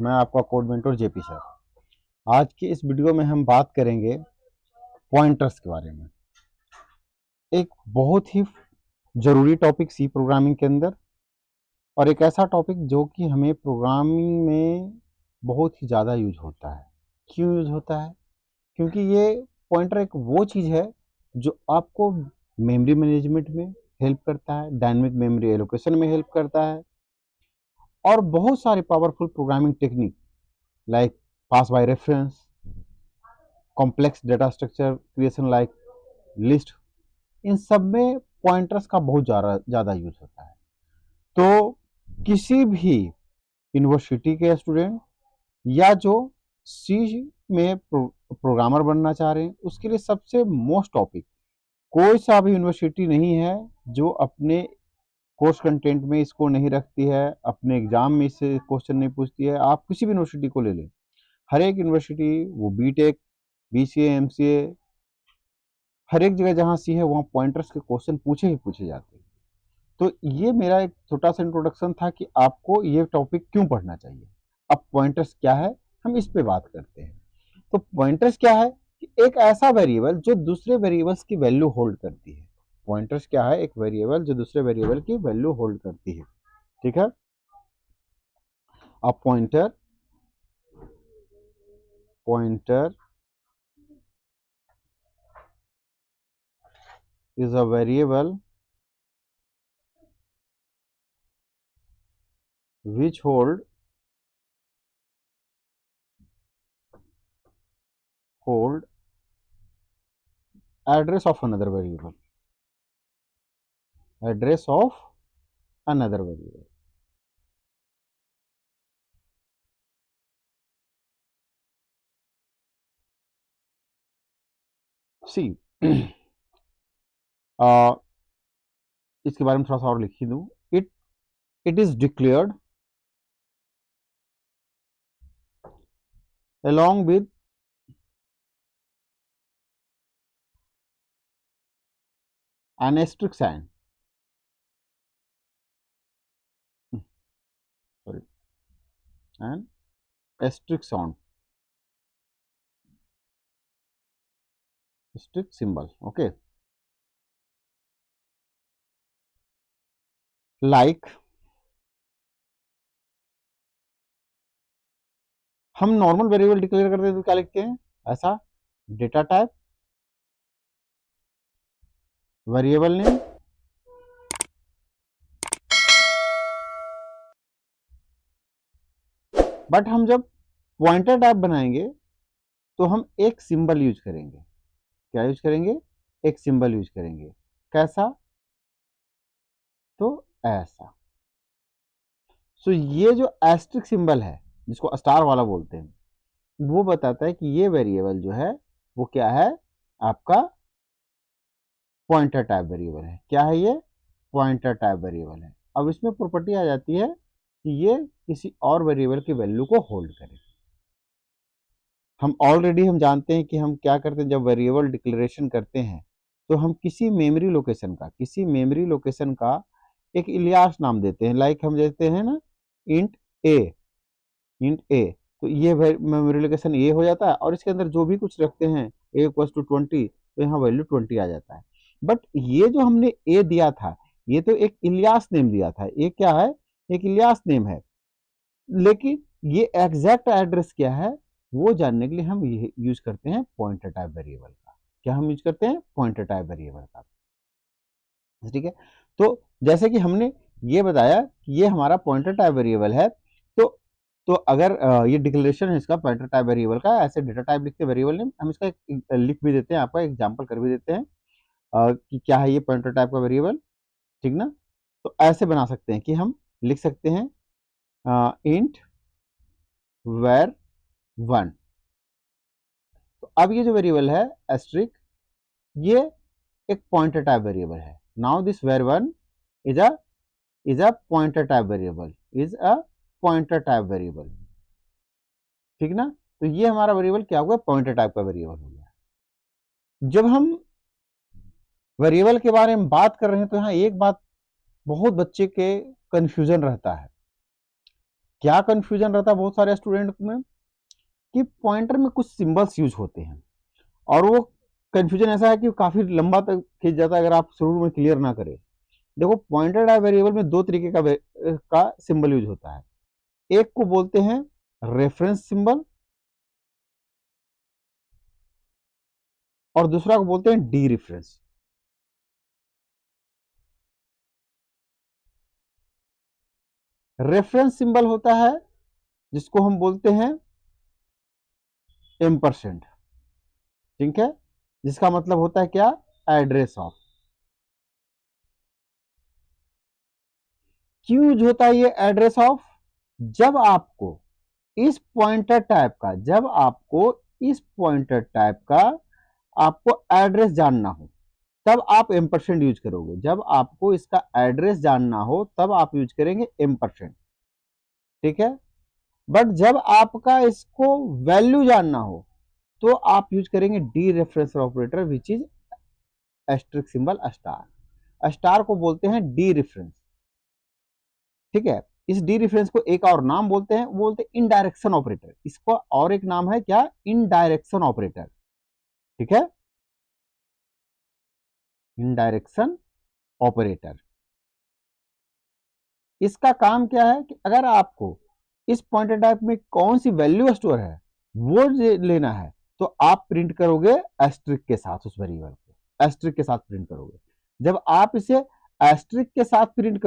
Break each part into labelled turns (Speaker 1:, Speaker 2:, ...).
Speaker 1: मैं आपका code mentor JP sir. आज की इस वीडियो में हम बात करेंगे पॉइंटर्स के बारे में। एक बहुत ही ज़रूरी टॉपिक सी प्रोग्रामिंग के अंदर, और एक ऐसा टॉपिक जो कि हमें प्रोग्रामिंग में बहुत ही ज़्यादा यूज होता है। क्यों यूज होता है? क्योंकि ये पॉइंटर एक वो चीज़ है जो आपको मेमोरी मैनेजमेंट में हेल्प करता है, डायनेमिक मेमोरी एलोकेशन में हेल्प करता है, और बहुत सारे powerful programming technique like pass by reference, complex data structure creation like list, इन सब में पॉइंटर्स का बहुत ज़्यादा यूज होता है। तो किसी भी यूनिवर्सिटी के स्टूडेंट या जो सी में प्रोग्रामर बनना चाह रहे हैं, उसके लिए सबसे मोस्ट टॉपिक, कोई सा भी यूनिवर्सिटी नहीं है जो अपने कोर्स कंटेंट में इसको नहीं रखती है, अपने एग्जाम में इससे क्वेश्चन नहीं पूछती है। आप किसी भी यूनिवर्सिटी को ले लें, हर एक यूनिवर्सिटी, वो बीटेक, बीसीए, एमसीए, हर एक जगह जहाँ सी है वहाँ पॉइंटर्स के क्वेश्चन पूछे ही पूछे जाते हैं। तो ये मेरा एक छोटा सा इंट्रोडक्शन था कि आपको ये टॉपिक क्यों पढ़ना चाहिए। अब पॉइंटर्स क्या है, हम इस पे बात करते हैं। तो पॉइंटर्स क्या है कि एक ऐसा वेरिएबल जो दूसरे वेरिएबल्स की वैल्यू होल्ड करती है। पॉइंटर्स क्या है? एक वेरिएबल जो दूसरे वेरिएबल की वैल्यू होल्ड करती है। ठीक है। अब pointer is a variable which hold address of another variable. See, इसके बारे में थोड़ा सा और लिख ही दूं। It is declared along with an asterisk sign. Sorry, an asterisk sound, asterisk symbol. Okay, like हम नॉर्मल वेरिएबल डिक्लेयर करते हैं तो क्या लिखते हैं? ऐसा, data type, variable name, but हम जब पॉइंटर टाइप बनाएंगे तो हम एक सिंबल यूज करेंगे। क्या यूज करेंगे? एक सिंबल यूज करेंगे। कैसा? तो ऐसा। सो ये जो एस्ट्रिक सिंबल है, जिसको स्टार वाला बोलते हैं, वो बताता है कि ये वेरिएबल जो है वो क्या है? आपका पॉइंटर टाइप वेरिएबल है। क्या है ये? पॉइंटर टाइप वेरिएबल है। अब इसमें प्रॉपर्टी आ जाती है कि ये किसी और वेरिएबल की वैल्यू को होल्ड करे। हम जानते हैं कि हम क्या करते हैं, जब वेरिएबल डिक्लेरेशन करते हैं तो हम किसी मेमोरी लोकेशन का एक इलियास नाम देते हैं। लाइक हम देते हैं ना इंट ए, तो ये मेमोरी लोकेशन ए हो जाता है, और इसके अंदर जो भी कुछ रखते हैं a=20, तो यहाँ वैल्यू 20 आ जाता है। बट ये जो हमने ए दिया था, ये तो एक इलियास नेम दिया था। ये क्या है? एक इलियास नेम है। लेकिन ये एग्जैक्ट एड्रेस क्या है वो जानने के लिए हम यूज करते हैं पॉइंटर टाइप वेरिएबल का। क्या हम यूज करते हैं? पॉइंटर टाइप वेरिएबल का। ठीक है। तो जैसे कि हमने ये बताया कि ये हमारा पॉइंटर टाइप वेरिएबल है, तो अगर ये डिक्लेरेशन है इसका पॉइंटर टाइप वेरिएबल का, ऐसे डेटा टाइप लिखते हैं वेरिएबल नेम, हम इसका लिख भी देते हैं, आपका एग्जांपल कर भी देते हैं कि क्या है ये पॉइंटर टाइप का वेरिएबल। ठीक ना? तो ऐसे बना सकते हैं कि हम लिख सकते हैं इंट var1। तो अब ये जो वेरिएबल है एस्ट्रिक, ये एक पॉइंटर टाइप वेरिएबल है। Now this var1 is a pointer type variable, ठीक ना? तो ये हमारा वेरिएबल क्या हुआ? पॉइंटर टाइप का वेरिएबल हो गया। जब हम वेरिएबल के बारे में बात कर रहे हैं तो यहाँ एक बात बहुत बच्चे के कंफ्यूजन रहता है क्या कंफ्यूजन रहता है बहुत सारे स्टूडेंट में कि पॉइंटर में कुछ सिंबल्स यूज होते हैं, और वो कंफ्यूजन ऐसा है कि काफी लंबा तक खींच जाता है अगर आप शुरू में क्लियर ना करें। देखो, पॉइंटेड आर वेरिएबल में दो तरीके का सिंबल यूज होता है। एक को बोलते हैं रेफरेंस सिंबल और दूसरा को बोलते हैं डी रेफरेंस। रेफरेंस सिंबल होता है जिसको हम बोलते हैं एम्परसेंड, ठीक है, जिसका मतलब होता है क्या, एड्रेस ऑफ। क्यों यूज होता है ये एड्रेस ऑफ? जब आपको इस पॉइंटर टाइप का आपको एड्रेस जानना हो तब आप एम्परसेंड यूज करोगे। जब आपको इसका एड्रेस जानना हो तब आप यूज करेंगे एम्परसेंड, ठीक है। बट जब आपका इसको वैल्यू जानना हो तो आप यूज करेंगे dereference operator, which is asterisk symbol star. Star को बोलते हैं डी रेफरेंस, ठीक है। इस डी रेफरेंस को एक और नाम बोलते हैं, वो बोलते हैं इनडायरेक्शन ऑपरेटर। इसको और एक नाम है क्या, इनडायरेक्शन ऑपरेटर, ठीक है, इनडायरेक्शन ऑपरेटर। इसका काम क्या है कि अगर आपको इस पॉइंटर टाइप में कौन सी वैल्यू स्टोर है वो लेना है तो आप प्रिंट करोगे एस्ट्रिक के साथ, उस वेरिएबल को एस्ट्रिक के साथ प्रिंट करोगे। जब आप इसे एस्ट्रिक के साथ प्रिंट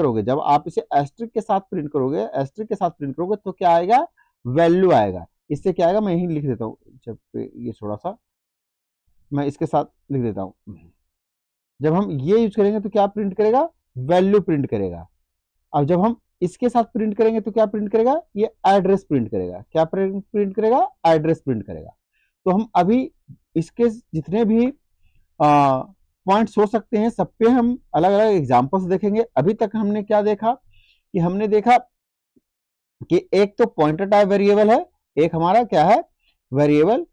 Speaker 1: करोगे तो क्या आएगा, वैल्यू आएगा। इससे क्या आएगा, मैं यही लिख देता हूँ, जब ये थोड़ा सा मैं इसके साथ लिख देता हूँ। जब हम ये यूज करेंगे तो क्या प्रिंट करेगा, वैल्यू प्रिंट करेगा। अब जब हम इसके साथ प्रिंट करेंगे तो क्या प्रिंट करेगा, ये एड्रेस प्रिंट करेगा। क्या प्रिंट करेगा, एड्रेस प्रिंट करेगा। तो हम अभी इसके जितने भी पॉइंट्स हो सकते हैं सब पे हम अलग अलग एग्जांपल्स देखेंगे। अभी तक हमने क्या देखा कि हमने देखा कि एक तो पॉइंटर टाइप वेरिएबल है, एक हमारा क्या है, वेरिएबल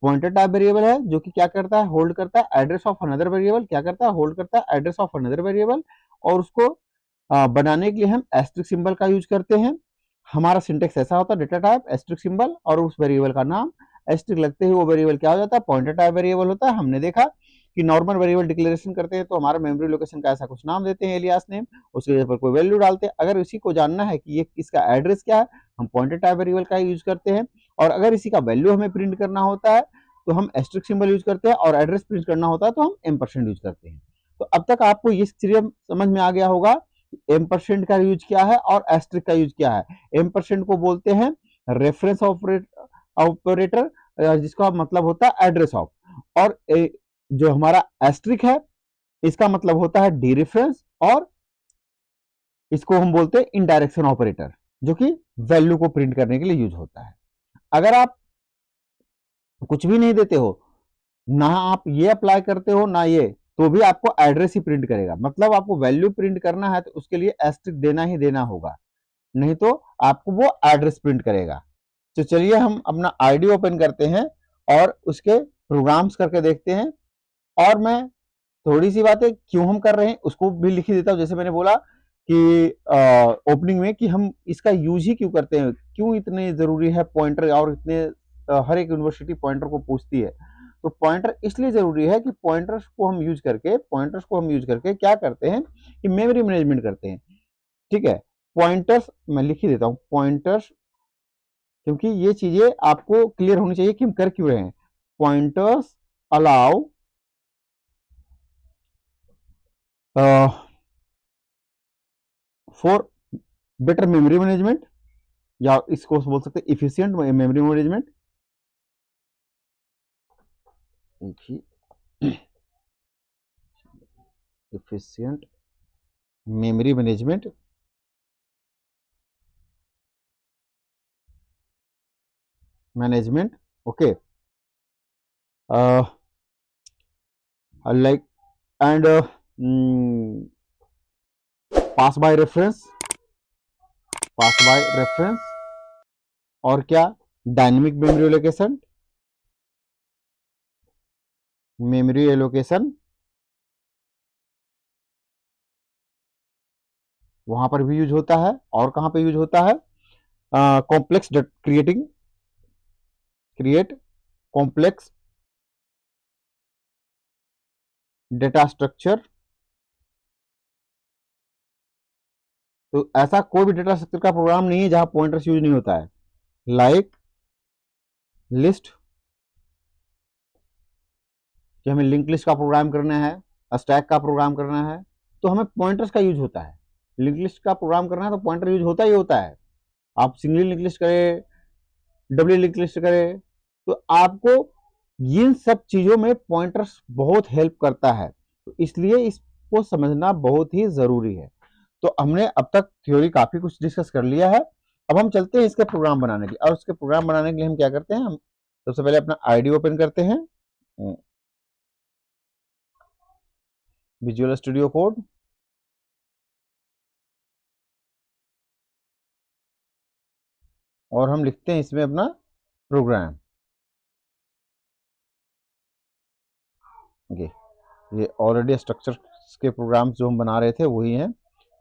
Speaker 1: पॉइंटर टाइप वेरिएबल है जो कि क्या करता है, होल्ड करता है एड्रेस ऑफ अनदर वेरिएबल। क्या करता है, होल्ड करता है एड्रेस ऑफ अनदर वेरिएबल। और उसको बनाने के लिए हम एस्ट्रिक सिंबल का यूज करते हैं। हमारा सिंटेक्स ऐसा होता है, डेटा टाइप एस्ट्रिक सिंबल और उस वेरिएबल का नाम। एस्ट्रिक लगते ही वो वेरिएबल क्या हो जाता है, पॉइंटर टाइप वेरिएबल होता है। हमने देखा कि नॉर्मल वेरिएबल डिक्लेरेशन करते हैं तो हमारा मेमोरी लोकेशन का ऐसा कुछ नाम देते हैं, एलियास नेम, उसके जगह पर कोई वैल्यू डालते हैं। अगर इसी को जानना है कि ये इसका एड्रेस क्या है, हम पॉइंटर टाइप वेरिएबल का यूज करते हैं। और अगर इसी का वैल्यू हमें प्रिंट करना होता है तो हम एस्ट्रिक सिंबल यूज करते हैं, और एड्रेस प्रिंट करना होता है तो हम एम्परसेंड यूज करते हैं। तो अब तक आपको ये चीजें समझ में आ गया होगा एम्परसेंड का यूज क्या है और एस्ट्रिक का यूज क्या है। एम्परसेंड को बोलते हैं रेफरेंस ऑपरेटर, जिसका मतलब होता है एड्रेस ऑफ। और जो हमारा एस्ट्रिक है इसका मतलब होता है डी रेफरेंस, और इसको हम बोलते हैं इनडायरेक्शन ऑपरेटर, जो कि वैल्यू को प्रिंट करने के लिए यूज होता है। अगर आप कुछ भी नहीं देते हो, ना आप ये अप्लाई करते हो ना ये, तो भी आपको एड्रेस ही प्रिंट करेगा। मतलब आपको वैल्यू प्रिंट करना है तो उसके लिए एस्ट्रिक देना ही देना होगा, नहीं तो आपको वो एड्रेस प्रिंट करेगा। तो चलिए हम अपना आईडी ओपन करते हैं और उसके प्रोग्राम्स करके देखते हैं। और मैं थोड़ी सी बातें क्यों हम कर रहे हैं उसको भी लिख देता हूँ। जैसे मैंने बोला कि ओपनिंग में कि हम इसका यूज ही क्यों करते हैं, क्यों इतने जरूरी है पॉइंटर, और इतने हर एक यूनिवर्सिटी पॉइंटर को पूछती है। तो पॉइंटर इसलिए जरूरी है कि पॉइंटर्स को हम यूज करके क्या करते हैं कि मेमोरी मैनेजमेंट करते हैं, ठीक है। पॉइंटर्स मैं लिख ही देता हूँ, पॉइंटर्स, क्योंकि ये चीजें आपको क्लियर होनी चाहिए कि हम कर क्यों रहे हैं। Pointers allow for better memory management, या इसको बोल सकते हैं efficient memory management. Efficient memory management, okay, like and pass by reference, और क्या, डायनेमिक मेमोरी एलोकेशन, वहां पर भी यूज होता है। और कहां पे यूज होता है, complex create complex data structure. तो ऐसा कोई भी डेटा स्ट्रक्चर का प्रोग्राम नहीं है जहां पॉइंटर्स यूज नहीं होता है। लाइक लिस्ट, कि हमें लिंक लिस्ट का प्रोग्राम करना है, स्टैक का प्रोग्राम करना है, तो हमें पॉइंटर्स का यूज होता है। लिंक लिस्ट का प्रोग्राम करना है तो पॉइंटर यूज होता ही होता है। आप सिंगली लिंक लिस्ट करें, डबली लिंक लिस्ट करें, तो आपको इन सब चीजों में पॉइंटर्स बहुत हेल्प करता है। तो इसलिए इसको समझना बहुत ही जरूरी है। तो हमने अब तक थ्योरी काफी कुछ डिस्कस कर लिया है। अब हम चलते हैं इसके प्रोग्राम बनाने के लिए। और उसके प्रोग्राम बनाने के लिए हम क्या करते हैं, हम सबसे पहले अपना आईडी ओपन करते हैं, विजुअल स्टूडियो कोड, और हम लिखते हैं इसमें अपना प्रोग्राम। ये ऑलरेडी स्ट्रक्चर के प्रोग्राम्स जो हम बना रहे थे वही हैं,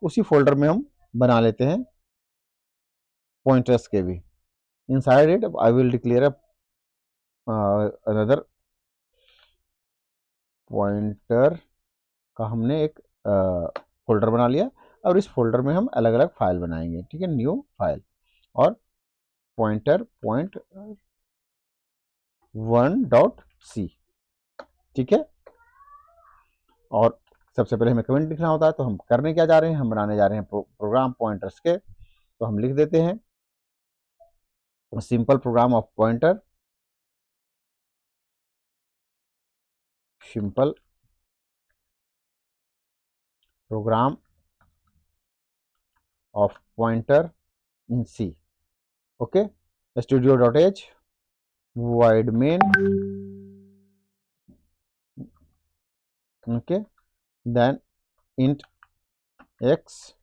Speaker 1: उसी फोल्डर में हम बना लेते हैं पॉइंटर्स के भी। Inside it I will declare another pointer का हमने एक फोल्डर बना लिया, और इस फोल्डर में हम अलग अलग फाइल बनाएंगे। ठीक है, न्यू फाइल, और पॉइंटर पॉइंट 1.c। ठीक है, और सबसे पहले हमें कमेंट लिखना होता है, तो हम करने क्या जा रहे हैं, हम बनाने जा रहे हैं प्रोग्राम पॉइंटर्स के। तो हम लिख देते हैं simple program of pointer, simple program of pointer in C. Okay, studio.h void main. Okay, then int x,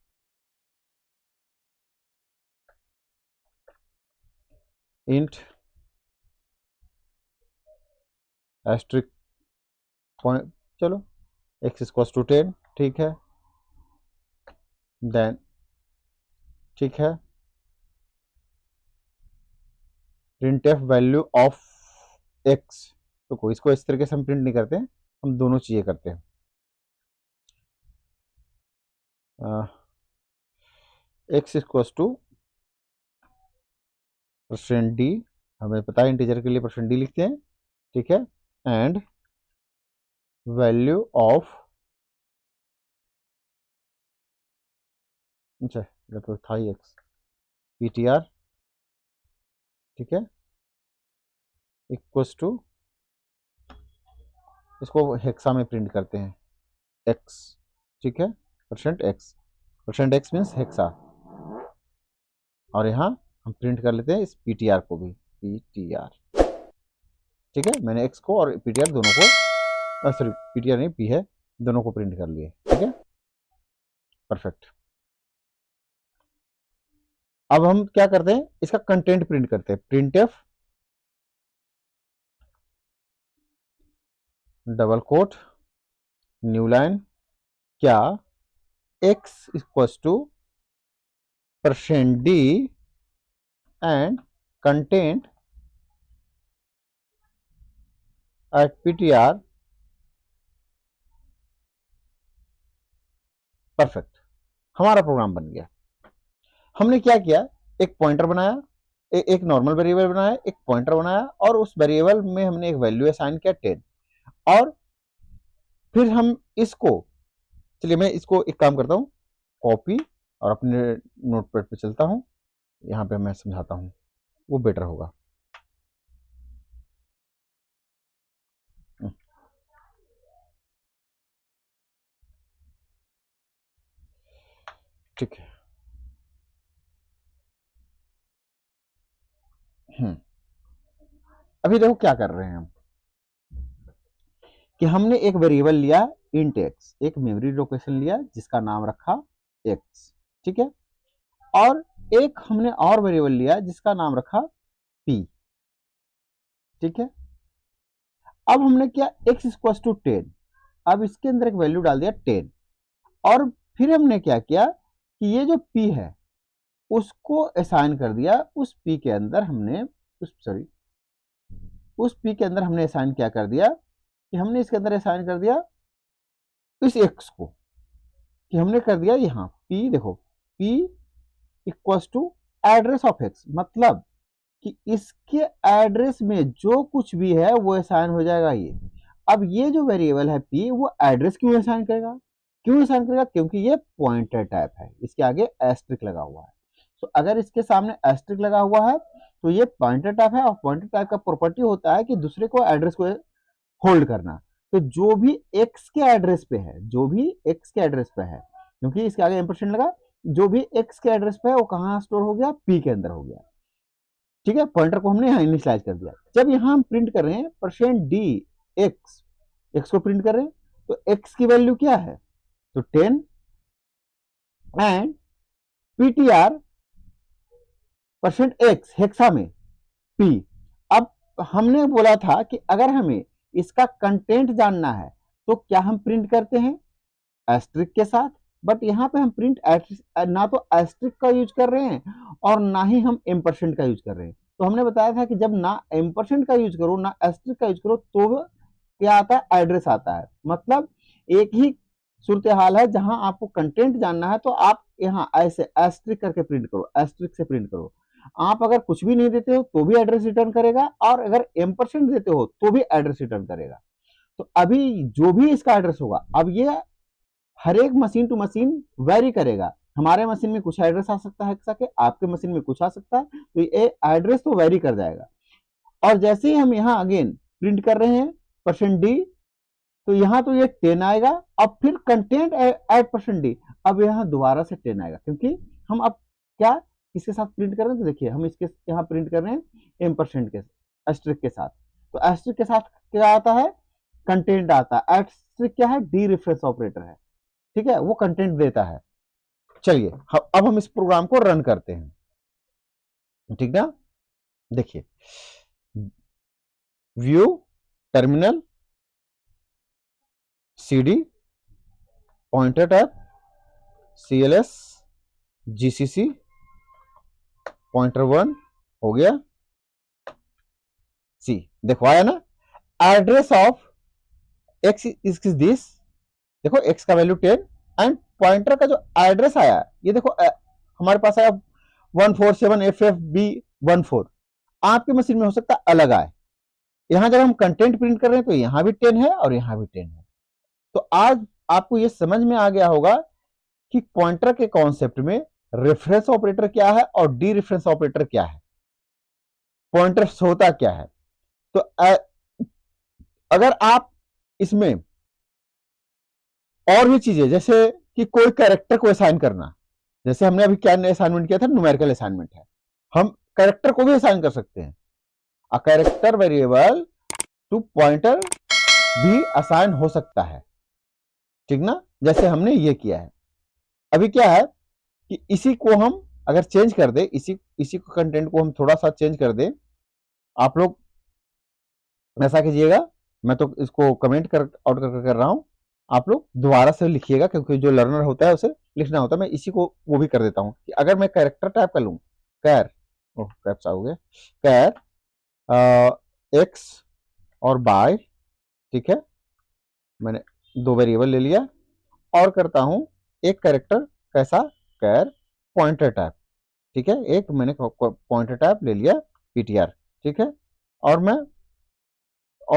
Speaker 1: int asterisk point, चलो x इक्वल्स टू 10। ठीक है, देन ठीक है, printf वैल्यू ऑफ x। तो कोई इसको इस तरीके से हम प्रिंट नहीं करते हैं, हम दोनों चीजें करते हैं। x इक्वल्स टू %d, हमें पता है इंटीजर के लिए %d लिखते हैं। ठीक है, एंड वैल्यू ऑफ, अच्छा ये तो था ही x, ptr। ठीक है, इक्वल्स टू, इसको हेक्सा में प्रिंट करते हैं x। ठीक है, %x मीन्स हेक्सा, और यहाँ हम प्रिंट कर लेते हैं इस ptr को भी, ptr। ठीक है, मैंने x को और ptr दोनों को, सॉरी ptr नहीं p है, दोनों को प्रिंट कर लिए। ठीक है, परफेक्ट। अब हम क्या करते हैं, इसका कंटेंट प्रिंट करते हैं, printf double quote new line, क्या x equals to %d and content at ptr। Perfect, हमारा प्रोग्राम बन गया। हमने क्या किया, एक पॉइंटर बनाया, एक नॉर्मल वेरिएबल बनाया, एक पॉइंटर बनाया, और उस वेरिएबल में हमने एक वैल्यू असाइन किया 10। और फिर हम इसको, चलिए मैं इसको एक काम करता हूँ, कॉपी, और अपने नोटपैड पे चलता हूँ, यहाँ पे मैं समझाता हूँ, वो बेटर होगा। ठीक है, अभी देखो क्या कर रहे हैं हम, कि हमने एक वेरिएबल लिया इंट x, एक मेमोरी लोकेशन लिया जिसका नाम रखा x। ठीक है, और एक हमने और वेरिएबल लिया जिसका नाम रखा p। ठीक है, अब हमने क्या, x इक्वल टू 10, अब इसके अंदर एक वैल्यू डाल दिया 10, और फिर हमने क्या किया कि ये जो p है उसको असाइन कर दिया उस पी के अंदर हमने उस पी के अंदर हमने असाइन क्या कर दिया कि हमने इसके अंदर असाइन कर दिया इस एक्स को, कि हमने कर दिया यहाँ पी, देखो P equals to address of X, मतलब कि इसके एड्रेस में जो कुछ भी है वो असाइन हो जाएगा ये। अब ये जो वेरिएबल है पी वो एड्रेस क्यों असाइन करेगा, क्योंकि ये पॉइंटर टाइप है, इसके आगे एस्ट्रिक लगा हुआ है। तो अगर इसके सामने एस्ट्रिक लगा हुआ है तो ये पॉइंटर टाइप है, और पॉइंटर टाइप का प्रॉपर्टी होता है कि दूसरे को एड्रेस को होल्ड करना। तो जो भी एक्स के एड्रेस पे है, क्योंकि इसके आगे एम्परसेंड लगा, जो भी एक्स के एड्रेस पे है वो कहाँ स्टोर हो गया, पी के अंदर हो गया। ठीक है, पॉइंटर को हमने यहाँ इनिशियलाइज कर दिया। जब यहाँ हम प्रिंट कर रहे हैं %d एक्स को प्रिंट कर रहे हैं, तो एक्स की वैल्यू क्या है, तो 10 एंड ptr %x हेक्सा में p। अब हमने बोला था कि अगर हमें इसका कंटेंट जानना है तो क्या हम प्रिंट करते हैं एस्ट्रिक के साथ, बट यहाँ पे हम प्रिंट ना तो एस्ट्रिक का यूज कर रहे हैं और ना ही हम एम्परसेंड का यूज कर रहे हैं। तो हमने बताया था कि जब ना एम्परसेंड का यूज करो ना एस्ट्रिक का यूज करो तो क्या आता है, एड्रेस आता है। मतलब एक ही सूरत हाल है, जहां आपको कंटेंट जानना है तो आप यहाँ ऐसे एस्ट्रिक करके प्रिंट करो, एस्ट्रिक से प्रिंट करो। आप अगर कुछ भी नहीं देते हो तो भी एड्रेस रिटर्न करेगा, और अगर एम्परसेंड देते हो तो भी एड्रेस रिटर्न करेगा। तो अभी जो भी इसका एड्रेस होगा, अब ये हर एक मशीन टू मशीन वेरी करेगा। हमारे मशीन में कुछ एड्रेस आ सकता है एक्सा के, आपके मशीन में कुछ आ सकता है, तो ये एड्रेस तो वेरी कर जाएगा। और जैसे ही हम यहाँ अगेन प्रिंट कर रहे हैं %d, तो यहाँ तो ये 10 आएगा, अब फिर कंटेंट एड %d, अब यहाँ दोबारा से 10 आएगा, क्योंकि हम अब क्या इसके साथ प्रिंट कर रहे हैं। तो देखिए हम इसके यहाँ प्रिंट कर रहे हैं एम्परसेंड के एस्ट्रिक के साथ, तो एस्ट्रिक के साथ क्या आता है, कंटेंट आता है। एस्ट्रिक क्या है, डी रेफरेंस ऑपरेटर है, ठीक है, वो कंटेंट देता है। चलिए अब हम इस प्रोग्राम को रन करते हैं, ठीक ना। देखिए view terminal cd pointer tab cls gcc pointer1 हो गया सी, देखो आया ना। Address of x is this, देखो x का वैल्यू 10 एंड पॉइंटर का जो एड्रेस आया ये देखो हमारे पास आया 147ffb14। आपकी मशीन में हो सकता है अलग आए। यहां जब हम कंटेंट प्रिंट कर रहे हैं तो यहां भी 10 है और यहां भी 10 है। तो आज आपको ये समझ में आ गया होगा कि पॉइंटर के कॉन्सेप्ट में रेफरेंस ऑपरेटर क्या है और डी रेफरेंस ऑपरेटर क्या है, पॉइंटर होता क्या है। तो अगर आप इसमें और भी चीजें, जैसे कि कोई कैरेक्टर को असाइन करना, जैसे हमने अभी क्या असाइनमेंट किया था, न्यूमेरिकल असाइनमेंट है, हम कैरेक्टर को भी असाइन कर सकते हैं। A character variable to pointer भी असाइन हो सकता है, ठीक ना, जैसे हमने ये किया है। अभी क्या है कि इसी को हम अगर चेंज कर दे, इसी को कंटेंट को हम थोड़ा सा चेंज कर दे, आप लोग ऐसा कीजिएगा, मैं तो इसको कमेंट कर रहा हूं, आप लोग दोबारा से लिखिएगा, क्योंकि जो लर्नर होता है उसे लिखना होता है। मैं इसी को वो भी कर देता हूं कि अगर मैं कैरेक्टर टाइप कर लूं, कैर कैप्स हो गया, कैर एक्स और बाय, ठीक है, मैंने 2 वेरिएबल ले लिया और करता हूं एक कैरेक्टर कैसा, कैर पॉइंटर टाइप, ठीक है, एक मैंने पॉइंटर टाइप ले लिया ptr, ठीक है। और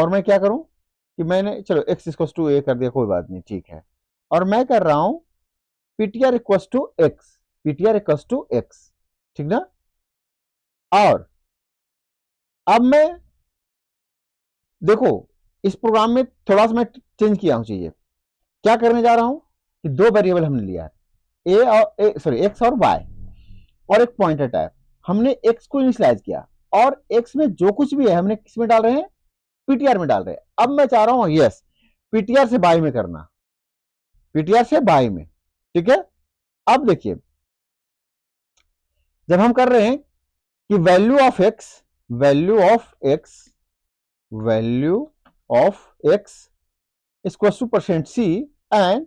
Speaker 1: मैं क्या करूं कि मैंने चलो x इक्वल टू a कर दिया, कोई बात नहीं, ठीक है। और मैं कर रहा हूं ptr इक्वल टू x, ठीक ना। और अब मैं देखो इस प्रोग्राम में थोड़ा सा मैं चेंज किया हूं चीजें। क्या करने जा रहा हूं कि 2 वेरिएबल हमने लिया है, x और y, और एक पॉइंटर टाइप। हमने x को इनिशियलाइज किया और x में जो कुछ भी है हमने किस में डाल रहे हैं, ptr में डाल रहे हैं। अब मैं चाह रहा हूं यस ptr से बाय में करना, ptr से बाय में, ठीक है। अब देखिए जब हम कर रहे हैं कि value of x equal to %c and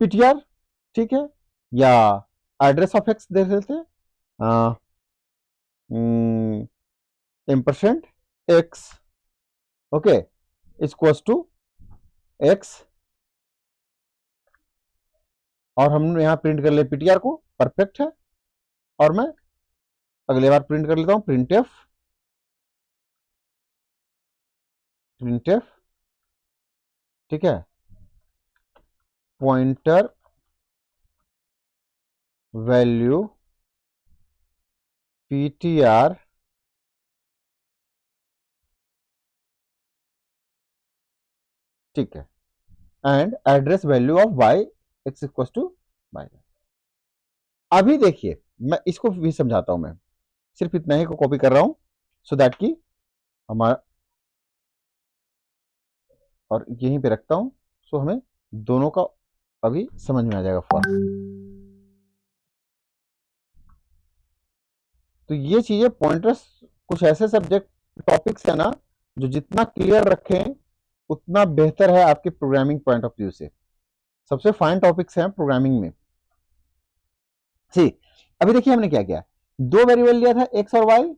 Speaker 1: PTR, ठीक है, या एड्रेस ऑफ एक्स दे देते हैं ampersand X, okay, equals to X, और हम यहां प्रिंट कर ले पीटीआर को, परफेक्ट है। और मैं अगले बार प्रिंट कर लेता हूं प्रिंटएफ, ठीक है, पॉइंटर वैल्यू पीटीआर ठीक है, and address value of Y X equal to Y. अभी देखिए मैं इसको भी समझाता हूं, मैं सिर्फ इतना ही को कॉपी कर रहा हूं सो दैट कि हमारा, और यहीं पे रखता हूं सो हमें दोनों का अभी समझ में आ जाएगा फर्क। तो ये चीजें पॉइंटर्स कुछ ऐसे सब्जेक्ट टॉपिक्स है ना जो जितना क्लियर रखें उतना बेहतर है आपके प्रोग्रामिंग पॉइंट ऑफ व्यू से। सबसे फाइन टॉपिक्स हैं प्रोग्रामिंग में। ठीक, अभी देखिए हमने क्या किया, दो वेरिएबल लिया था एक्स और वाई,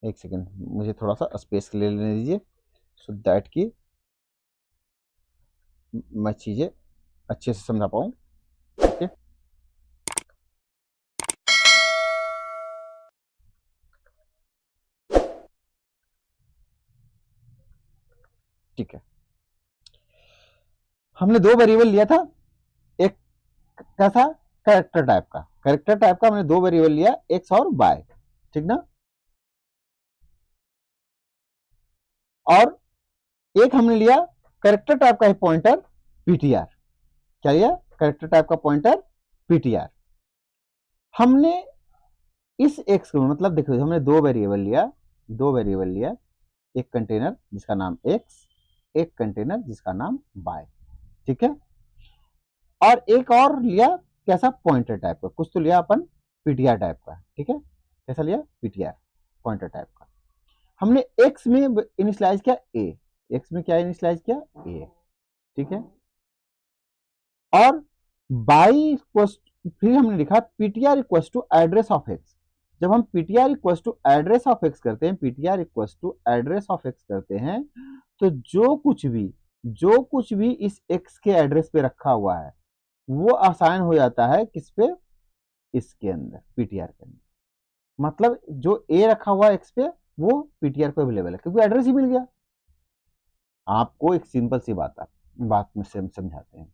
Speaker 1: एक सेकेंड मुझे थोड़ा सा स्पेस ले लेने दीजिए सो दैट कि मैं चीजें अच्छे से समझा पाऊं। ओके, ठीक है, हमने दो वेरिएबल लिया था, एक कैसा कैरेक्टर टाइप का हमने दो वेरिएबल लिया एक्स और वाई, ठीक ना, और एक हमने लिया कैरेक्टर टाइप का पॉइंटर पीटीआर। क्या लिया, कैरेक्टर टाइप का पॉइंटर पीटीआर। हमने इस एक्स को मतलब देखो हमने दो वेरिएबल लिया, एक कंटेनर जिसका नाम एक्स, एक कंटेनर जिसका नाम वाई, ठीक है, और एक और लिया कैसा पॉइंटर टाइप का, कुछ तो लिया अपन पीटीआर टाइप का, ठीक है, कैसा लिया पीटीआर पॉइंटर टाइप का। हमने एक्स में इनिशियलाइज किया ए, एक्स में क्या इनिशियलाइज किया ए, ठीक है, और बाई फिर हमने लिखा PTR equal to address of X. जब हम PTR equal to address of X करते हैं, PTR equal to address of X करते हैं, तो जो कुछ भी इस एक्स के एड्रेस पे रखा हुआ है वो असाइन हो जाता है किस पे, इसके अंदर पीटीआर के अंदर। मतलब जो ए रखा हुआ है एक्स पे वो पीटीआर को अवेलेबल है क्योंकि एड्रेस ही मिल गया। आपको एक सिंपल सी बात में से समझाते हैं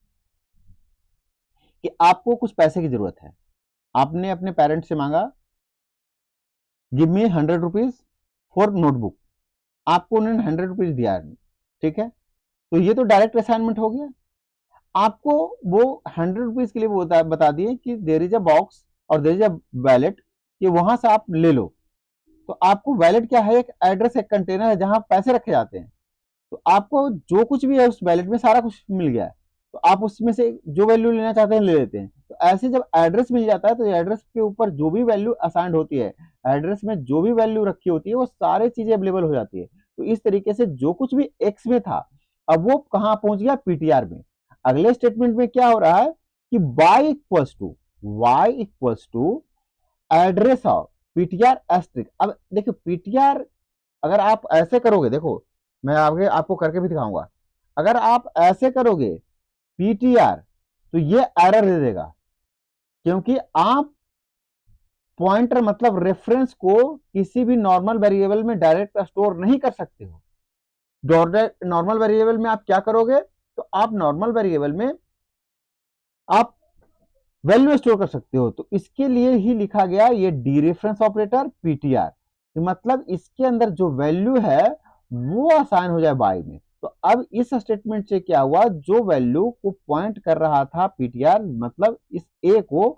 Speaker 1: कि आपको कुछ पैसे की जरूरत है, आपने अपने पेरेंट्स से मांगा give me 100 rupees for notebook, आपको उन्होंने 100 रुपीज दिया, ठीक है, तो ये तो डायरेक्ट असाइनमेंट हो गया। आपको वो 100 रुपीज के लिए वो बता दिए कि देयर इज अ बॉक्स और देयर इज अ वैलेट, कि वहां से आप ले लो। तो आपको वैलेट क्या है, एक एड्रेस, एक कंटेनर है जहां पैसे रखे जाते हैं। तो आपको जो कुछ भी है उस वैलेट में सारा कुछ मिल गया है, तो आप उसमें से जो वैल्यू लेना चाहते हैं ले लेते हैं। तो ऐसे जब एड्रेस मिल जाता है तो एड्रेस के ऊपर जो भी वैल्यू असाइंड होती है, एड्रेस में जो भी वैल्यू रखी होती है वो सारी चीजें अवेलेबल हो जाती है। तो इस तरीके से जो कुछ भी एक्स में था अब वो कहां पहुंच गया, पीटीआर में। अगले स्टेटमेंट में क्या हो रहा है कि y equals to address of PTR asterisk. अब देखो पीटीआर अगर आप ऐसे करोगे, देखो मैं आगे आपको करके भी दिखाऊंगा, अगर आप ऐसे करोगे पीटीआर तो ये एरर दे देगा, क्योंकि आप पॉइंटर मतलब रेफरेंस को किसी भी नॉर्मल वेरिएबल में डायरेक्ट स्टोर नहीं कर सकते हो। नॉर्मल वेरिएबल में आप क्या करोगे, तो आप नॉर्मल वेरिएबल में आप वैल्यू स्टोर कर सकते हो। तो इसके लिए ही लिखा गया ये डी रेफरेंस ऑपरेटर पीटीआर, मतलब इसके अंदर जो वैल्यू है वो असाइन हो जाए बाई में। तो अब इस स्टेटमेंट से क्या हुआ, जो वैल्यू को पॉइंट कर रहा था पीटीआर मतलब इस ए को,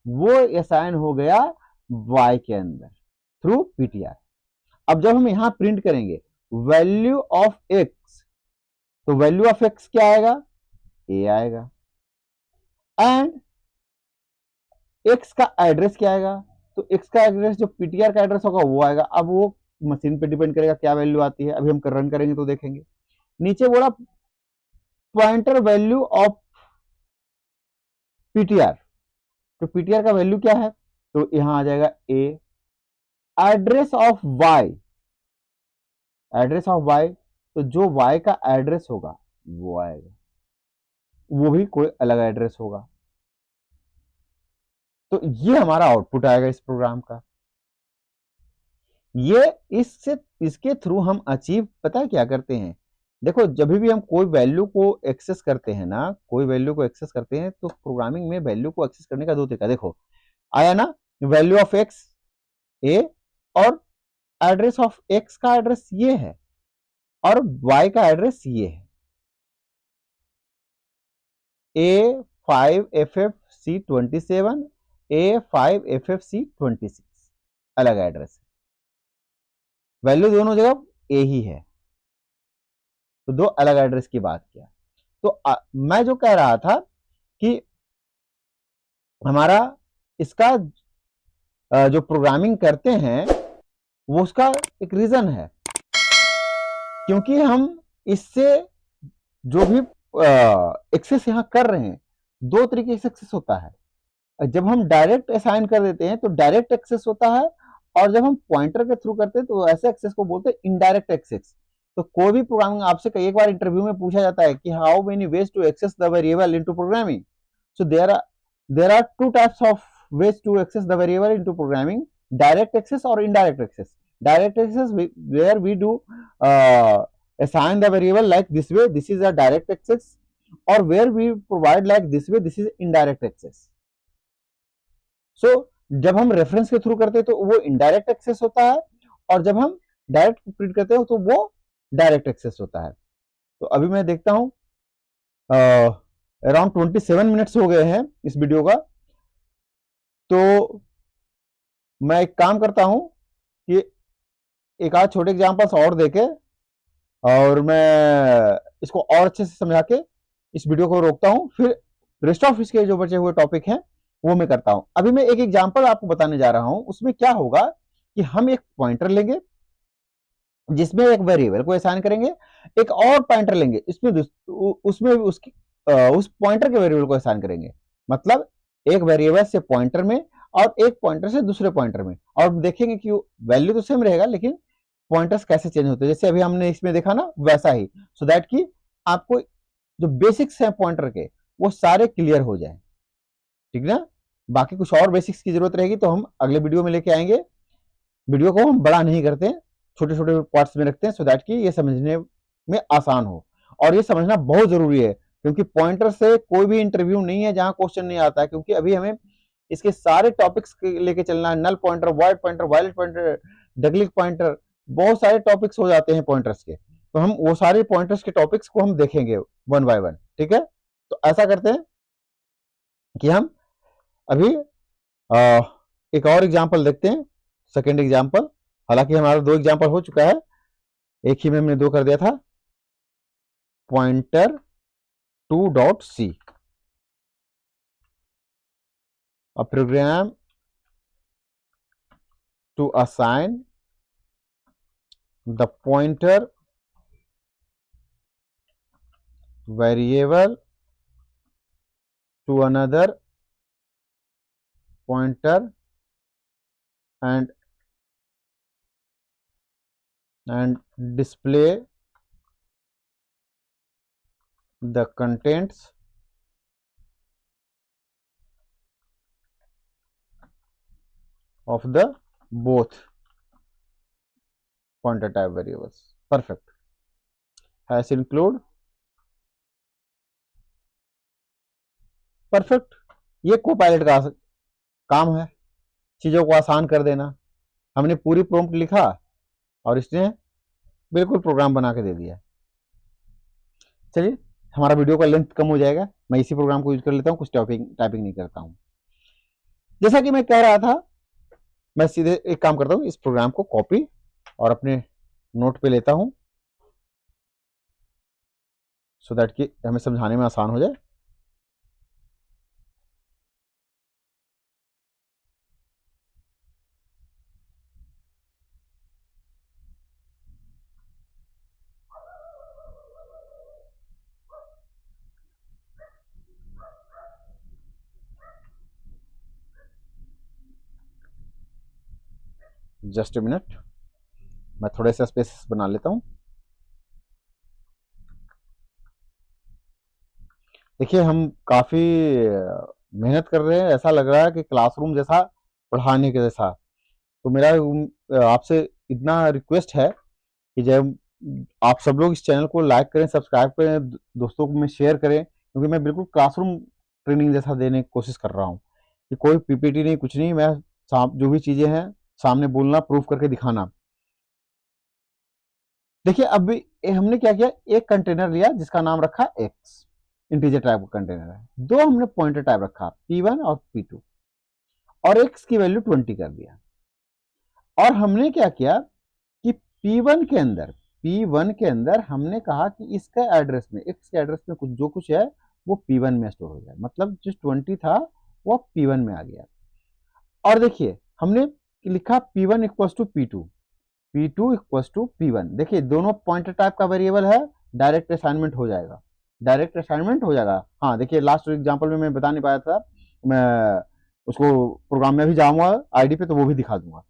Speaker 1: वो असाइन हो गया वाई के अंदर थ्रू पीटीआर। अब जब हम यहां प्रिंट करेंगे वैल्यू ऑफ एक्स, तो वैल्यू ऑफ एक्स क्या आएगा, ए आएगा, एंड एक्स का एड्रेस क्या आएगा, तो एक्स का एड्रेस जो पीटीआर का एड्रेस होगा वो आएगा। अब वो मशीन पे डिपेंड करेगा क्या वैल्यू आती है, अभी हम रन करेंगे तो देखेंगे। नीचे बोला पॉइंटर वैल्यू ऑफ पीटीआर, तो पीटीआर का वैल्यू क्या है, तो यहां आ जाएगा A. Address of Y, address of Y, तो जो वाई का एड्रेस होगा वो आएगा, वो भी कोई अलग एड्रेस होगा। तो ये हमारा आउटपुट आएगा इस प्रोग्राम का। ये इससे इसके थ्रू हम अचीव पता है क्या करते हैं, देखो जब भी हम कोई वैल्यू को एक्सेस करते हैं ना, कोई वैल्यू को एक्सेस करते हैं, तो प्रोग्रामिंग में वैल्यू को एक्सेस करने का दो तरीका, देखो आया ना, वैल्यू ऑफ एक्स ए, और एड्रेस ऑफ एक्स का एड्रेस ये है और वाई का एड्रेस ये है, A5FFC27, A5FFC26 अलग एड्रेस है, वैल्यू दोनों जगह ए ही है, तो दो अलग एड्रेस की बात किया। तो मैं जो कह रहा था कि हमारा इसका जो प्रोग्रामिंग करते हैं वो उसका एक रीजन है, क्योंकि हम इससे जो भी एक्सेस यहां कर रहे हैं, दो तरीके से एक्सेस होता है। जब हम डायरेक्ट असाइन कर देते हैं तो डायरेक्ट एक्सेस होता है, और जब हम पॉइंटर के थ्रू करते हैं तो ऐसे एक्सेस को बोलते हैं इनडायरेक्ट एक्सेस। तो कोई भी प्रोग्रामिंग आपसे कई एक बार इंटरव्यू में पूछा जाता है कि how many ways to access the variable into programming, so there are two types of ways to access the variable into programming: direct access or indirect access. Direct access where we do assign the variable like this way, this is a direct access, or where we provide like this way, this is indirect access. So जब हम reference के through करते हैं तो वो indirect access होता है, और जब हम डायरेक्ट प्रिंट करते हैं तो वो डायरेक्ट एक्सेस होता है। तो अभी मैं देखता हूं अराउंड 27 मिनट्स हो गए हैं इस वीडियो का, तो मैं एक काम करता हूं कि एक आध छोटे एग्जांपल्स और देके और मैं इसको और अच्छे से समझा के इस वीडियो को रोकता हूं, फिर रेस्ट ऑफ इसके जो बचे हुए टॉपिक हैं वो मैं करता हूं। अभी मैं एक एग्जांपल आपको बताने जा रहा हूं, उसमें क्या होगा कि हम एक पॉइंटर लेंगे जिसमें एक वेरिएबल को असाइन करेंगे, एक और पॉइंटर लेंगे इसमें उसमें उसकी उस पॉइंटर के वेरिएबल को असाइन करेंगे, मतलब एक वेरिएबल से पॉइंटर में और एक पॉइंटर से दूसरे पॉइंटर में, और देखेंगे कि वैल्यू तो सेम रहेगा लेकिन पॉइंटर्स कैसे चेंज होते हैं, जैसे अभी हमने इसमें देखा ना वैसा ही, सो दैट कि आपको जो बेसिक्स हैं पॉइंटर के वो सारे क्लियर हो जाए, ठीक ना। बाकी कुछ और बेसिक्स की जरूरत रहेगी तो हम अगले वीडियो में लेके आएंगे। वीडियो को हम बड़ा नहीं करते, छोटे छोटे पार्ट्स में रखते हैं, सो दैट कि ये समझने में आसान हो, और ये समझना बहुत जरूरी है, क्योंकि पॉइंटर से कोई भी इंटरव्यू नहीं है जहां क्वेश्चन नहीं आता है, क्योंकि अभी हमें इसके सारे टॉपिक्स लेके चलना है, null pointer, void pointer, wild pointer, dangling pointer, बहुत सारे टॉपिक्स हो जाते हैं पॉइंटर्स के, तो हम वो सारे पॉइंटर्स के टॉपिक्स को हम देखेंगे वन बाय वन, ठीक है। तो ऐसा करते हैं कि हम अभी एक और एग्जाम्पल देखते हैं, सेकेंड एग्जाम्पल, हालांकि हमारा दो एग्जाम्पल हो चुका है, एक ही में हमने दो कर दिया था। Pointer 2.c, a program to assign the pointer variable to another pointer and display the contents of the both pointer type variables. Perfect. Has include perfect. ये कोपायलट का काम है, चीजों को आसान कर देना। हमने पूरी प्रॉम्प्ट लिखा और इसने बिल्कुल प्रोग्राम बना के दे दिया। चलिए, हमारा वीडियो का लेंथ कम हो जाएगा, मैं इसी प्रोग्राम को यूज कर लेता हूँ, कुछ टाइपिंग नहीं करता हूँ। जैसा कि मैं कह रहा था, मैं सीधे एक काम करता हूँ, इस प्रोग्राम को कॉपी और अपने नोट पे लेता हूँ, सो दैट कि हमें समझाने में आसान हो जाए। जस्ट ए मिनट, मैं थोड़े से स्पेस बना लेता हूँ। देखिए हम काफी मेहनत कर रहे हैं, ऐसा लग रहा है कि क्लासरूम जैसा, पढ़ाने के जैसा। तो मेरा आपसे इतना रिक्वेस्ट है कि जब आप सब लोग इस चैनल को लाइक करें, सब्सक्राइब करें, दोस्तों को में शेयर करें, क्योंकि मैं बिल्कुल क्लासरूम ट्रेनिंग जैसा देने की कोशिश कर रहा हूँ कि कोई पीपीटी नहीं, कुछ नहीं, मैं जो भी चीजें हैं सामने बोलना, प्रूफ करके दिखाना। देखिए अब हमने क्या किया, एक कंटेनर लिया जिसका नाम रखा एक्स, इंटीजर टाइप का कंटेनर है। दो हमने पॉइंटर टाइप रखा P1 और P2, और एक्स की वैल्यू 20 कर दिया। और हमने क्या किया कि P1 के अंदर, P1 के अंदर हमने कहा कि इसका एड्रेस में, एक्स के एड्रेस में कुछ जो कुछ है वो P1 में स्टोर हो जाए, मतलब जो 20 था वो P1 में आ गया। और देखिए हमने लिखा P1 equals to P2, P2 equals to P1। देखिए दोनों पॉइंटर टाइप का वेरिएबल है, डायरेक्ट असाइनमेंट हो जाएगा, डायरेक्ट असाइनमेंट हो जाएगा। हाँ देखिए लास्ट एग्जांपल में मैं बता नहीं पाया था, मैं उसको प्रोग्राम में भी जाऊंगा आईडी पे तो वो भी दिखा दूंगा।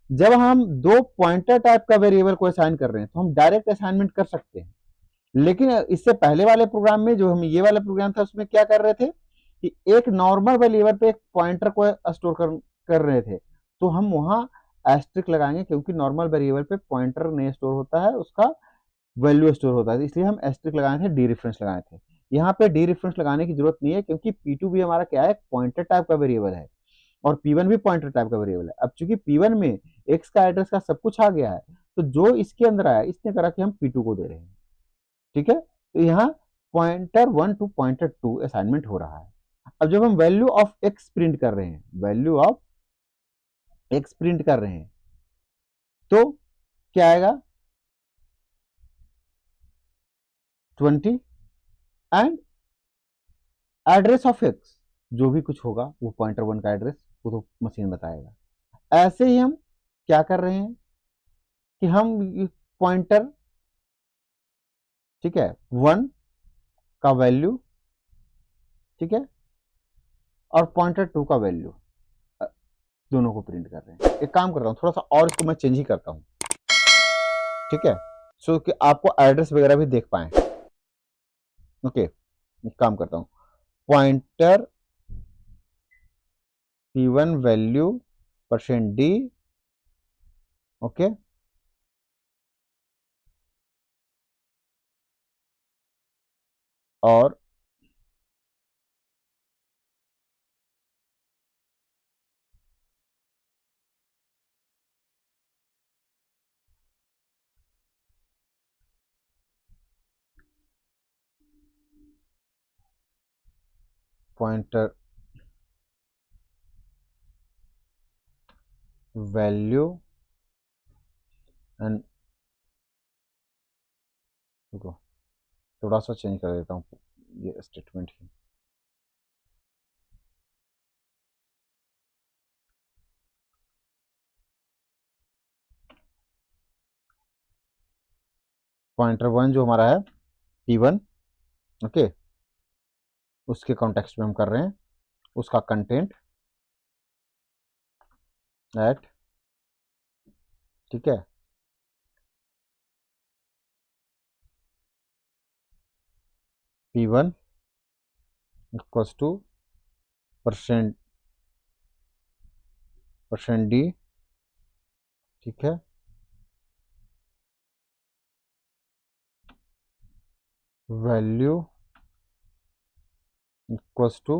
Speaker 1: जब हम दो पॉइंटर टाइप का वेरिएबल को असाइन कर रहे हैं तो हम डायरेक्ट असाइनमेंट कर सकते हैं, लेकिन इससे पहले वाले प्रोग्राम में, जो हम ये वाला प्रोग्राम था, उसमें क्या कर रहे थे कि एक नॉर्मल वेरिएबल पे एक पॉइंटर को स्टोर कर रहे थे। तो हम वहां एस्ट्रिक लगाएंगे, क्योंकि नॉर्मल वेरिएबल पे पॉइंटर नहीं स्टोर होता है, उसका वैल्यू स्टोर होता है, इसलिए हम एस्ट्रिक लगाए थे, डी रेफरेंस लगाए थे। यहाँ पे डी रेफरेंस लगाने की जरूरत नहीं है, क्योंकि P2 भी हमारा क्या है, पॉइंटर टाइप का वेरिएबल है, और P1 भी पॉइंटर टाइप का वेरिएबल है। अब चूंकि P1 में एक्स का एड्रेस का सब कुछ आ गया है, तो जो इसके अंदर आया इसने करा कि हम P2 को दे रहे हैं। ठीक है, तो यहाँ पॉइंटर 1 टू पॉइंटर 2 असाइनमेंट हो रहा है। अब जब हम वैल्यू ऑफ एक्स प्रिंट कर रहे हैं, वैल्यू ऑफ एक्स प्रिंट कर रहे हैं, तो क्या आएगा, 20 एंड एड्रेस ऑफ एक्स, जो भी कुछ होगा वो पॉइंटर 1 का एड्रेस वो तो मशीन बताएगा। ऐसे ही हम क्या कर रहे हैं कि हम पॉइंटर, ठीक है, 1 का वैल्यू, ठीक है, और पॉइंटर 2 का वैल्यू, दोनों को प्रिंट कर रहे हैं। एक काम कर रहा हूँ, थोड़ा सा और इसको मैं चेंज ही करता हूँ, ठीक है, सो कि आपको एड्रेस वगैरह भी देख पाए। ओके, एक काम करता हूँ, pointer P1 value %d, okay, और पॉइंटर वैल्यू एंड, रुको थोड़ा सा चेंज कर देता हूँ ये स्टेटमेंट ही, पॉइंटर 1 जो हमारा है P1, ओके, उसके कॉन्टेक्स्ट में हम कर रहे हैं, उसका कंटेंट एट, ठीक है, P1 इक्वल्स टू %d, ठीक है, value equals to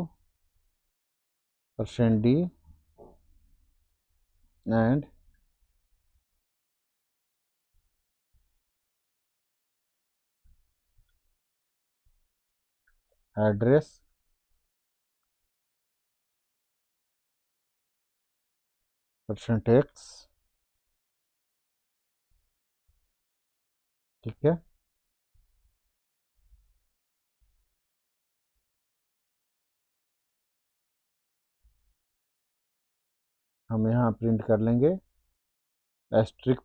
Speaker 1: %d and address %x, ठीक है। हम यहाँ प्रिंट कर लेंगे asterisk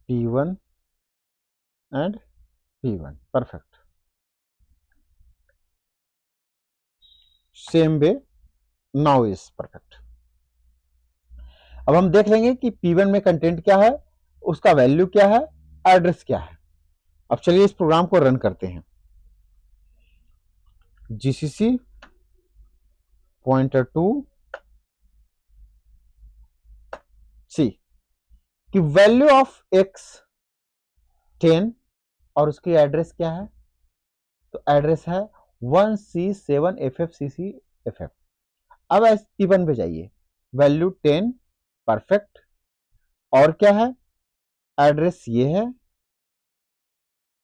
Speaker 1: P1 and P1, perfect. Same way now is perfect. अब हम देख लेंगे कि P1 में कंटेंट क्या है, उसका वैल्यू क्या है, एड्रेस क्या है। अब चलिए इस प्रोग्राम को रन करते हैं। जीसीसी पॉइंटर टू सी कि वैल्यू ऑफ x 10 और उसकी एड्रेस क्या है, तो एड्रेस है 1C7FFCCFF। अब P1 पे जाइए, वैल्यू 10 परफेक्ट, और क्या है, एड्रेस ये है,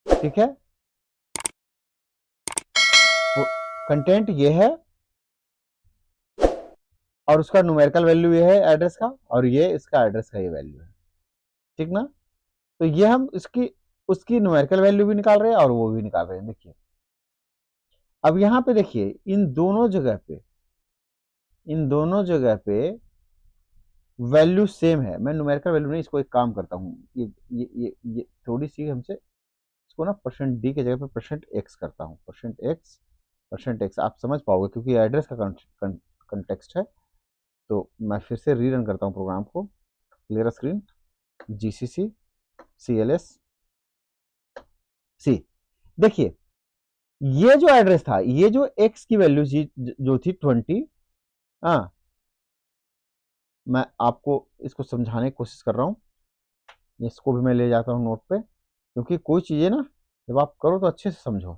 Speaker 1: ठीक है, कंटेंट ये है और उसका न्यूमेरिकल वैल्यू ये है एड्रेस का, और ये इसका एड्रेस का ये वैल्यू है, ठीक ना। तो ये हम उसकी न्यूमेरिकल वैल्यू भी निकाल रहे हैं और वो भी निकाल रहे हैं। देखिए अब यहां पे देखिए इन दोनों जगह पे वैल्यू सेम है। मैं न्यूमेरिकल वैल्यू नहीं, इसको एक काम करता हूँ, ये थोड़ी सी हमसे इसको ना %d के जगह पे %x करता हूँ, %x आप समझ पाओगे क्योंकि एड्रेस का कंटेक्स्ट है। तो मैं फिर से रीरन करता हूँ प्रोग्राम को, clear screen, GCC CLS C। देखिए ये जो एड्रेस था, ये जो x की वैल्यू जो थी 20, हाँ मैं आपको इसको समझाने की कोशिश कर रहा हूँ, इसको भी मैं ले जाता हूँ नोट पे, क्योंकि कोई चीजें ना जब आप करो तो अच्छे से समझो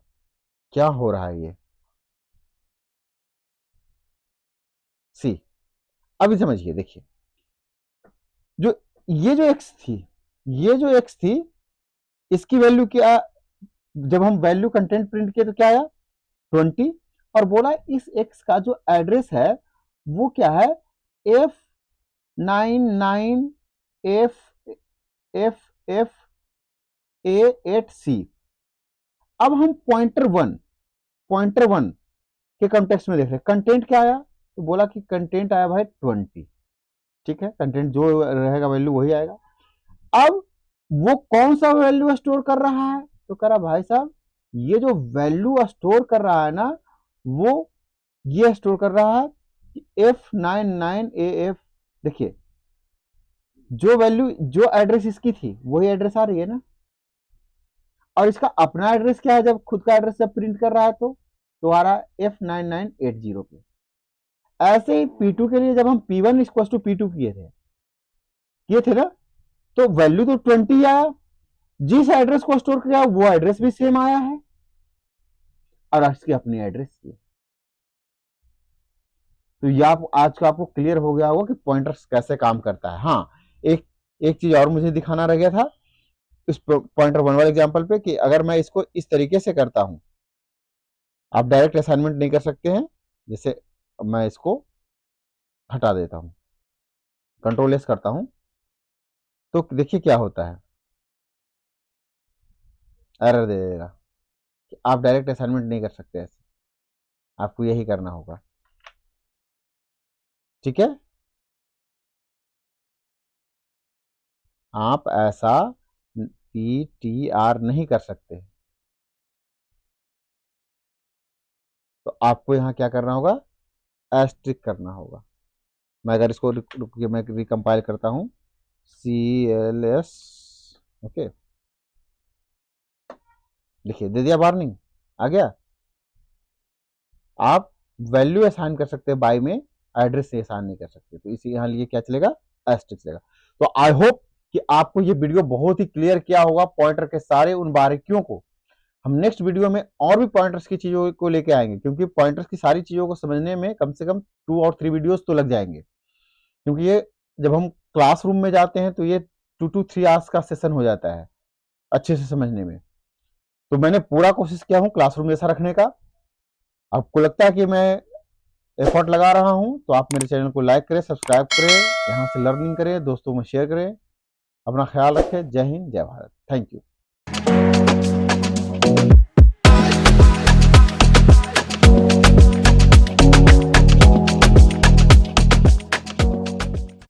Speaker 1: क्या हो रहा है। ये सी अभी समझिए, देखिए जो ये जो x थी इसकी वैल्यू क्या, जब हम वैल्यू कंटेंट प्रिंट किए तो क्या आया 20, और बोला इस x का जो एड्रेस है वो क्या है F99FFA8C। अब हम पॉइंटर वन के कंटेक्स्ट में देख रहे हैं, कंटेंट क्या आया, तो बोला कि कंटेंट आया भाई 20, ठीक है, कंटेंट जो रहेगा वैल्यू वही आएगा। अब वो कौन सा वैल्यू स्टोर कर रहा है, तो कह रहा भाई साहब ये जो वैल्यू स्टोर कर रहा है ना, वो ये स्टोर कर रहा है F99AF। देखिए जो वैल्यू जो एड्रेस इसकी थी वही एड्रेस आ रही है ना, और इसका अपना एड्रेस क्या है, जब खुद का एड्रेस जब प्रिंट कर रहा है तो आ रहा है F9980 पे। ऐसे ही P2 के लिए जब हम P1 इक्वल टू P2 किए थे ना, तो वैल्यू तो 20 आया, जिस एड्रेस को स्टोर किया वो एड्रेस भी सेम आया है और इसकी अपनी एड्रेस की। तो ये आप आज का आपको क्लियर हो गया होगा कि पॉइंटर्स कैसे काम करता है। हाँ एक चीज और मुझे दिखाना रह गया था इस पॉइंटर 1 वाले एग्जांपल पे, कि अगर मैं इसको इस तरीके से करता हूं, आप डायरेक्ट असाइनमेंट नहीं कर सकते हैं, जैसे मैं इसको हटा देता हूं, कंट्रोल S करता हूं, तो देखिए क्या होता है, एरर दे देगा कि आप डायरेक्ट असाइनमेंट नहीं कर सकते, ऐसे आपको यही करना होगा, ठीक है। आप ऐसा PTR नहीं कर सकते, तो आपको यहां क्या करना होगा, एस्ट्रिक करना होगा। मैं अगर इसको रुकिए मैं रिकम्पाइल करता हूं, CLS, ओके, देखिए दे दिया वार्निंग, आ गया। आप वैल्यू असाइन कर सकते हैं बाय में, एड्रेस से असाइन नहीं कर सकते, तो इसी यहाँ लिए क्या चलेगा, एस्ट्रिक चलेगा। तो आई होप कि आपको ये वीडियो बहुत ही क्लियर किया होगा पॉइंटर के सारे उन बारीकियों को। हम नेक्स्ट वीडियो में और भी पॉइंटर्स की चीजों को लेके आएंगे, क्योंकि पॉइंटर्स की सारी चीजों को समझने में कम से कम 2 और 3 वीडियोस तो लग जाएंगे, क्योंकि ये जब हम क्लासरूम में जाते हैं तो ये 2 to 3 आवर्स का सेशन हो जाता है अच्छे से समझने में। तो मैंने पूरा कोशिश किया हूँ क्लासरूम जैसा रखने का। आपको लगता है कि मैं एफर्ट लगा रहा हूं, तो आप मेरे चैनल को लाइक करें, सब्सक्राइब करें, यहाँ से लर्निंग करें, दोस्तों में शेयर करें। अपना ख्याल रखें। जय हिंद, जय भारत, थैंक यू।